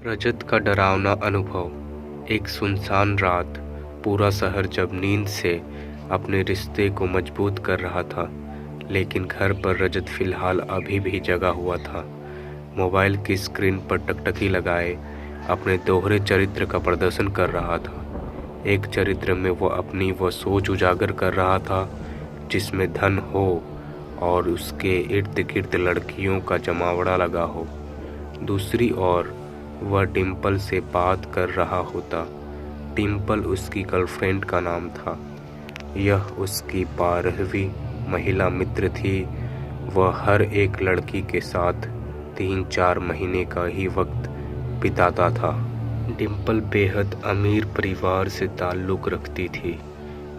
रजत का डरावना अनुभव। एक सुनसान रात, पूरा शहर जब नींद से अपने रिश्ते को मजबूत कर रहा था, लेकिन घर पर रजत फिलहाल अभी भी जगा हुआ था। मोबाइल की स्क्रीन पर टकटकी लगाए अपने दोहरे चरित्र का प्रदर्शन कर रहा था। एक चरित्र में वो अपनी वो सोच उजागर कर रहा था जिसमें धन हो और उसके इर्द गिर्द लड़कियों का जमावड़ा लगा हो। दूसरी ओर वह डिम्पल से बात कर रहा होता। डिम्पल उसकी गर्लफ्रेंड का नाम था। यह उसकी 12वीं महिला मित्र थी। वह हर एक लड़की के साथ 3-4 महीने का ही वक्त बिताता था। डिम्पल बेहद अमीर परिवार से ताल्लुक़ रखती थी।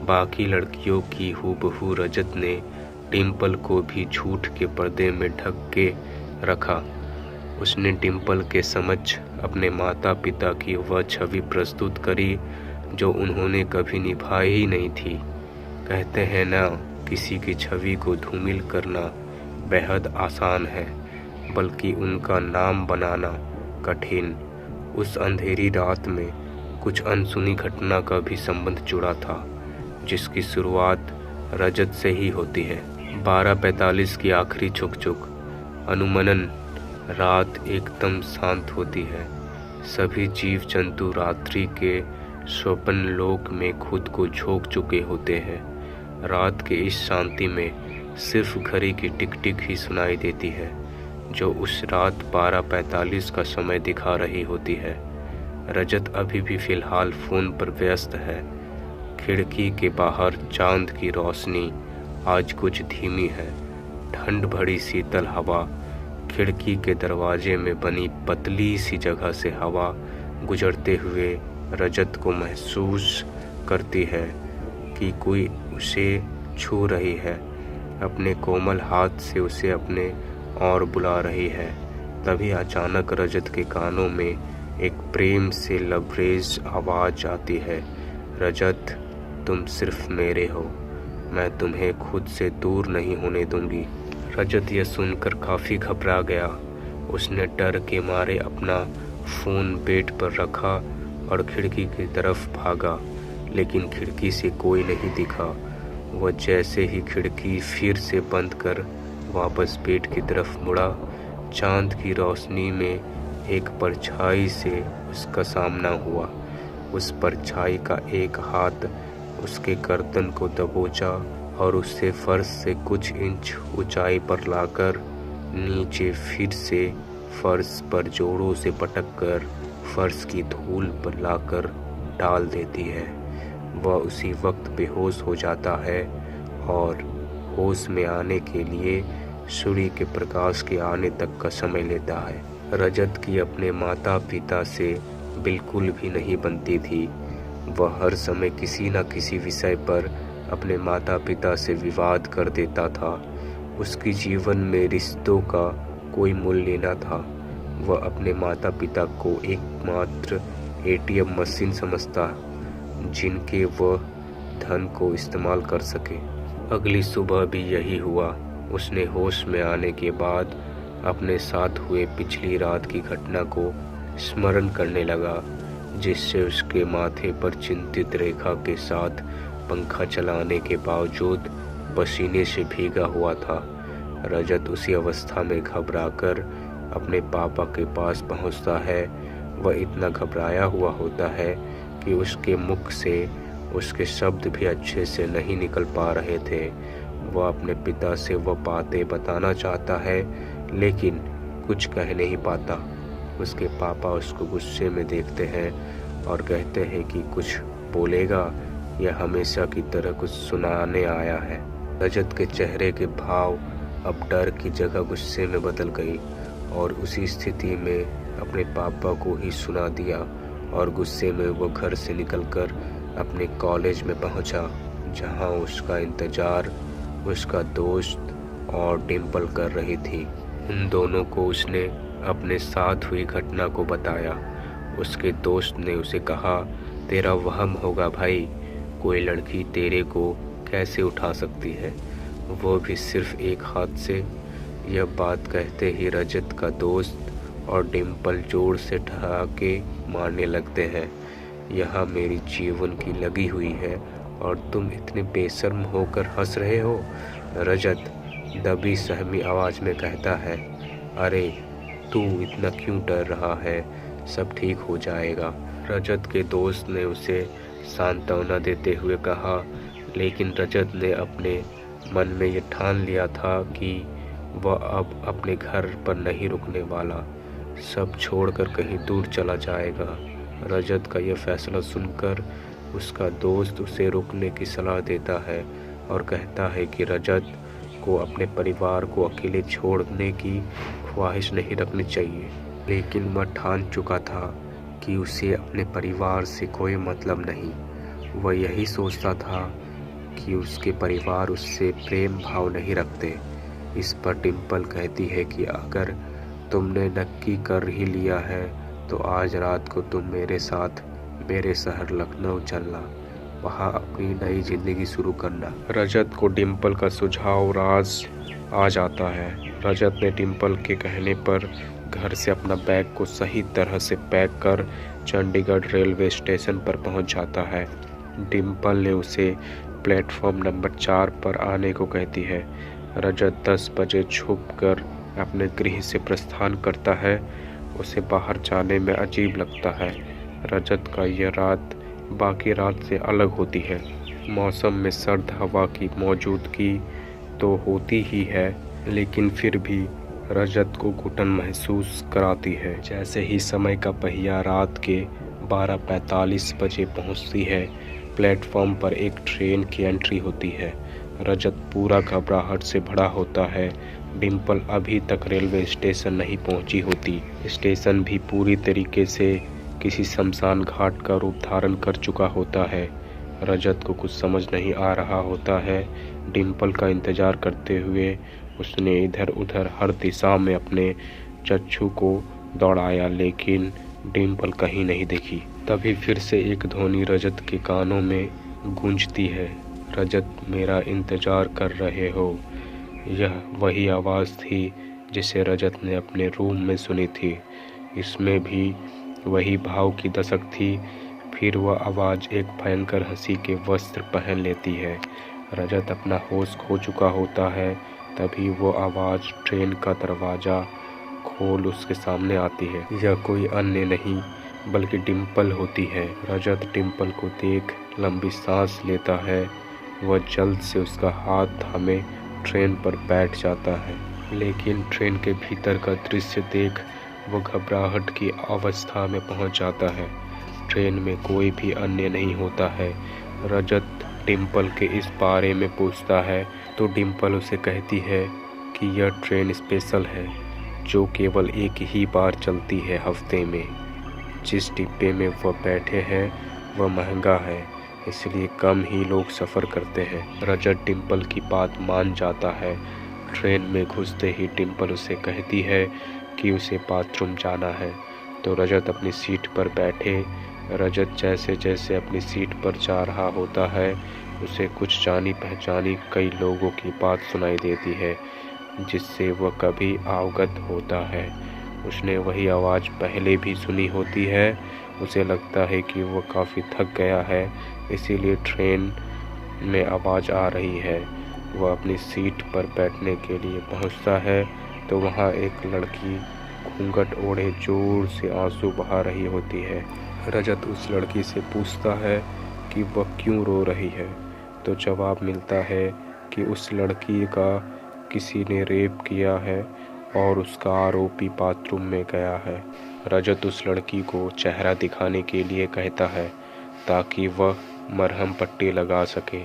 बाकी लड़कियों की हूबहू रजत ने डिम्पल को भी झूठ के पर्दे में ढक के रखा। उसने डिम्पल के समक्ष अपने माता पिता की वह छवि प्रस्तुत करी जो उन्होंने कभी निभाई ही नहीं थी। कहते हैं ना, किसी की छवि को धूमिल करना बेहद आसान है, बल्कि उनका नाम बनाना कठिन। उस अंधेरी रात में कुछ अनसुनी घटना का भी संबंध जुड़ा था, जिसकी शुरुआत रजत से ही होती है। 12:45 की आखिरी चुक अनुमनन रात एकदम शांत होती है। सभी जीव जंतु रात्रि के स्वप्न लोक में खुद को झोंक चुके होते हैं। रात के इस शांति में सिर्फ घड़ी की टिक टिक ही सुनाई देती है, जो उस रात 12:45 का समय दिखा रही होती है। रजत अभी भी फिलहाल फ़ोन पर व्यस्त है। खिड़की के बाहर चांद की रोशनी आज कुछ धीमी है। ठंड भरी शीतल हवा खिड़की के दरवाजे में बनी पतली सी जगह से हवा गुजरते हुए रजत को महसूस करती है कि कोई उसे छू रही है, अपने कोमल हाथ से उसे अपने और बुला रही है। तभी अचानक रजत के कानों में एक प्रेम से लबरेज आवाज़ आती है, रजत, तुम सिर्फ मेरे हो, मैं तुम्हें खुद से दूर नहीं होने दूंगी। रजत यह सुनकर काफ़ी घबरा गया। उसने डर के मारे अपना फ़ोन बेड पर रखा और खिड़की की तरफ भागा, लेकिन खिड़की से कोई नहीं दिखा। वह जैसे ही खिड़की फिर से बंद कर वापस बेड की तरफ मुड़ा, चांद की रोशनी में एक परछाई से उसका सामना हुआ। उस परछाई का एक हाथ उसके गर्दन को दबोचा और उसे फर्श से कुछ इंच ऊंचाई पर लाकर नीचे फिर से फर्श पर जोरों से पटक कर फर्श की धूल पर लाकर डाल देती है। वह उसी वक्त बेहोश हो जाता है और होश में आने के लिए सूर्य के प्रकाश के आने तक का समय लेता है। रजत की अपने माता पिता से बिल्कुल भी नहीं बनती थी। वह हर समय किसी न किसी विषय पर अपने माता पिता से विवाद कर देता था। उसकी जीवन में रिश्तों का कोई मूल्य न था। वह अपने माता पिता को एकमात्र एटीएम मशीन समझता, जिनके वह धन को इस्तेमाल कर सके। अगली सुबह भी यही हुआ। उसने होश में आने के बाद अपने साथ हुए पिछली रात की घटना को स्मरण करने लगा, जिससे उसके माथे पर चिंतित रेखा के साथ पंखा चलाने के बावजूद पसीने से भीगा हुआ था। रजत उसी अवस्था में घबराकर अपने पापा के पास पहुंचता है। वह इतना घबराया हुआ होता है कि उसके मुख से उसके शब्द भी अच्छे से नहीं निकल पा रहे थे। वह अपने पिता से वह बातें बताना चाहता है, लेकिन कुछ कह नहीं पाता। उसके पापा उसको गुस्से में देखते हैं और कहते हैं कि कुछ बोलेगा, यह हमेशा की तरह कुछ सुनाने आया है। रजत के चेहरे के भाव अब डर की जगह गुस्से में बदल गई और उसी स्थिति में अपने पापा को ही सुना दिया और गुस्से में वो घर से निकलकर अपने कॉलेज में पहुंचा, जहां उसका इंतज़ार उसका दोस्त और डिम्पल कर रही थी। उन दोनों को उसने अपने साथ हुई घटना को बताया। उसके दोस्त ने उसे कहा, तेरा वहम होगा भाई, कोई लड़की तेरे को कैसे उठा सकती है, वो भी सिर्फ एक हाथ से। यह बात कहते ही रजत का दोस्त और डिम्पल जोर से ठहाके मारने लगते हैं। यहाँ मेरी जीवन की लगी हुई है और तुम इतने बेशर्म होकर हंस रहे हो। रजत दबी सहमी आवाज़ में कहता है, अरे तू इतना क्यों डर रहा है, सब ठीक हो जाएगा। रजत के दोस्त ने उसे सांत्वना देते हुए कहा, लेकिन रजत ने अपने मन में ये ठान लिया था कि वह अब अपने घर पर नहीं रुकने वाला, सब छोड़कर कहीं दूर चला जाएगा। रजत का यह फैसला सुनकर उसका दोस्त उसे रुकने की सलाह देता है और कहता है कि रजत को अपने परिवार को अकेले छोड़ने की ख्वाहिश नहीं रखनी चाहिए। लेकिन वह ठान चुका था कि उसे अपने परिवार से कोई मतलब नहीं। वह यही सोचता था कि उसके परिवार उससे प्रेम भाव नहीं रखते। इस पर डिम्पल कहती है कि अगर तुमने नक्की कर ही लिया है तो आज रात को तुम मेरे साथ मेरे शहर लखनऊ चलना, वहाँ अपनी नई जिंदगी शुरू करना। रजत को डिम्पल का सुझाव राज आ जाता है। रजत ने डिम्पल के कहने पर घर से अपना बैग को सही तरह से पैक कर चंडीगढ़ रेलवे स्टेशन पर पहुंच जाता है। डिम्पल ने उसे प्लेटफॉर्म नंबर 4 पर आने को कहती है। रजत 10 बजे छुपकर अपने गृह से प्रस्थान करता है। उसे बाहर जाने में अजीब लगता है। रजत का यह रात बाकी रात से अलग होती है। मौसम में सर्द हवा की मौजूदगी तो होती ही है, लेकिन फिर भी रजत को घुटन महसूस कराती है। जैसे ही समय का पहिया रात के 12:45 बजे पहुंचती है, प्लेटफॉर्म पर एक ट्रेन की एंट्री होती है। रजत पूरा घबराहट से भरा होता है। डिम्पल अभी तक रेलवे स्टेशन नहीं पहुंची होती। स्टेशन भी पूरी तरीके से किसी शमशान घाट का रूप धारण कर चुका होता है। रजत को कुछ समझ नहीं आ रहा होता है। डिम्पल का इंतज़ार करते हुए उसने इधर उधर हर दिशा में अपने चच्चू को दौड़ाया, लेकिन डिम्पल कहीं नहीं दिखी। तभी फिर से एक ध्वनि रजत के कानों में गूंजती है, रजत मेरा इंतज़ार कर रहे हो। यह वही आवाज़ थी जिसे रजत ने अपने रूम में सुनी थी। इसमें भी वही भाव की दशक थी। फिर वह आवाज़ एक भयंकर हंसी के वस्त्र पहन लेती है। रजत अपना होश खो चुका होता है। तभी वो आवाज़ ट्रेन का दरवाज़ा खोल उसके सामने आती है। यह कोई अन्य नहीं बल्कि डिम्पल होती है। रजत डिम्पल को देख लंबी सांस लेता है। वह जल्द से उसका हाथ थामे ट्रेन पर बैठ जाता है, लेकिन ट्रेन के भीतर का दृश्य देख वो घबराहट की अवस्था में पहुंच जाता है। ट्रेन में कोई भी अन्य नहीं होता है। रजत डिम्पल के इस बारे में पूछता है तो डिम्पल उसे कहती है कि यह ट्रेन स्पेशल है जो केवल एक ही बार चलती है हफ्ते में। जिस डिब्बे में वह बैठे हैं वह महंगा है, इसलिए कम ही लोग सफ़र करते हैं। रजत डिम्पल की बात मान जाता है। ट्रेन में घुसते ही डिम्पल उसे कहती है कि उसे बाथरूम जाना है, तो रजत अपनी सीट पर बैठे। रजत जैसे जैसे अपनी सीट पर जा रहा होता है, उसे कुछ जानी पहचानी कई लोगों की बात सुनाई देती है, जिससे वह कभी अवगत होता है। उसने वही आवाज़ पहले भी सुनी होती है। उसे लगता है कि वह काफ़ी थक गया है, इसीलिए ट्रेन में आवाज़ आ रही है। वह अपनी सीट पर बैठने के लिए पहुंचता है तो वहां एक लड़की घूंघट ओढ़े जोर से आंसू बहा रही होती है। रजत उस लड़की से पूछता है कि वह क्यों रो रही है, तो जवाब मिलता है कि उस लड़की का किसी ने रेप किया है और उसका आरोपी बाथरूम में गया है। रजत उस लड़की को चेहरा दिखाने के लिए कहता है ताकि वह मरहम पट्टी लगा सके।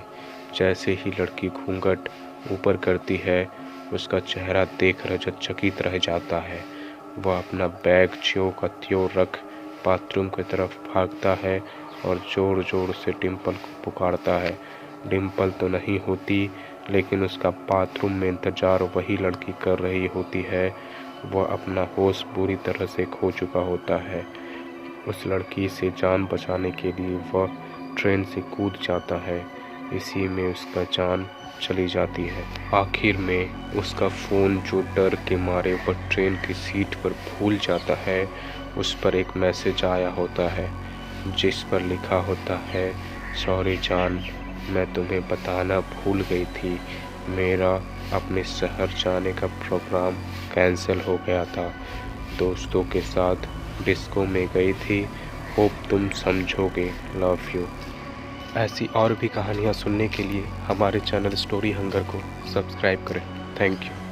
जैसे ही लड़की घूंघट ऊपर करती है, उसका चेहरा देख रजत चकित रह जाता है। वह अपना बैग ज्यों का त्यों रख बाथरूम की तरफ भागता है और ज़ोर ज़ोर से डिम्पल को पुकारता है। डिम्पल तो नहीं होती, लेकिन उसका बाथरूम में इंतज़ार वही लड़की कर रही होती है। वह अपना होश पूरी तरह से खो चुका होता है। उस लड़की से जान बचाने के लिए वह ट्रेन से कूद जाता है। इसी में उसका जान चली जाती है। आखिर में उसका फ़ोन जो डर के मारे वह ट्रेन की सीट पर भूल जाता है, उस पर एक मैसेज आया होता है जिस पर लिखा होता है, सॉरी जान, मैं तुम्हें बताना भूल गई थी, मेरा अपने शहर जाने का प्रोग्राम कैंसिल हो गया था, दोस्तों के साथ डिस्को में गई थी, होप तुम समझोगे, लव यू। ऐसी और भी कहानियाँ सुनने के लिए हमारे चैनल स्टोरी हंगर को सब्सक्राइब करें। Thank you.